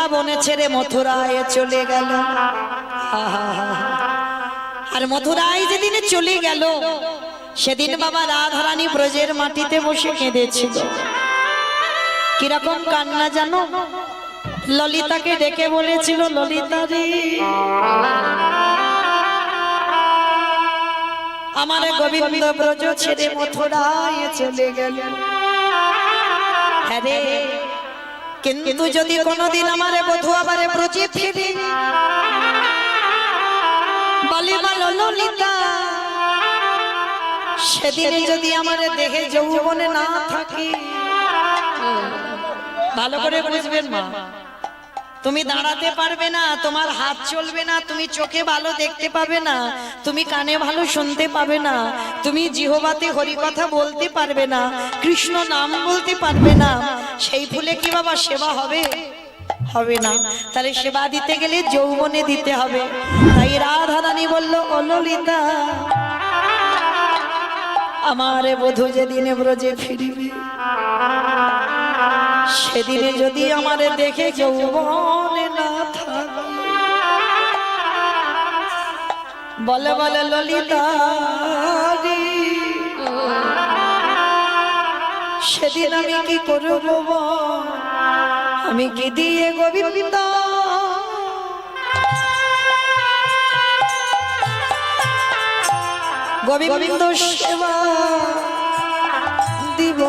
বৃন্দাবনে ছেড়ে মথুরায় চলে গেল। আর মথুরায় যেদিন চলে গেল সেদিন বাবা রাধারানী ব্রজের মাটিতে বসে কেঁদেছিল। কিরকম কান্না জানো? ললিতাকে ডেকে বলেছিল, ললিতা রে আমার গোবিন্দ ব্রজ ছেড়ে মথুরায় চলে গেল। হ্যাঁ রে, কিন্তু যদি কোনদিন আমার বধূ আবার ব্রজে ফিরে, বলে বলো ললিতা, সেদিনে যদি আমার দেহে যৌবনে না থাকে, ভালো করে বুঝবেন মা, তুমি দাঁড়াতে পারবে না, তোমার হাত চলবে না, তুমি চোখে ভালো দেখতে পাবে না, তুমি কানে ভালো শুনতে পাবে না, তুমি জিহ্বাতে হরি কথা বলতে পারবে না, কৃষ্ণ নাম বলতে পারবে না, সেই ফুলে কি বাবা সেবা হবে? হবে না। তাহলে সেবা দিতে গেলে যৌবনে দিতে হবে। তাই রাধারানী বলল, ও ললিতা, আমার বধূ যেদিনে ব্রজে ফিরিবে, সেদিনে যদি আমার দেখে যৌবনে না থাকে, বলে বলে ললিতা রে, সেদিন আমি কি করব? আমি কি দিয়ে গোবিন্দ গোবিন্দ সেবা দিব?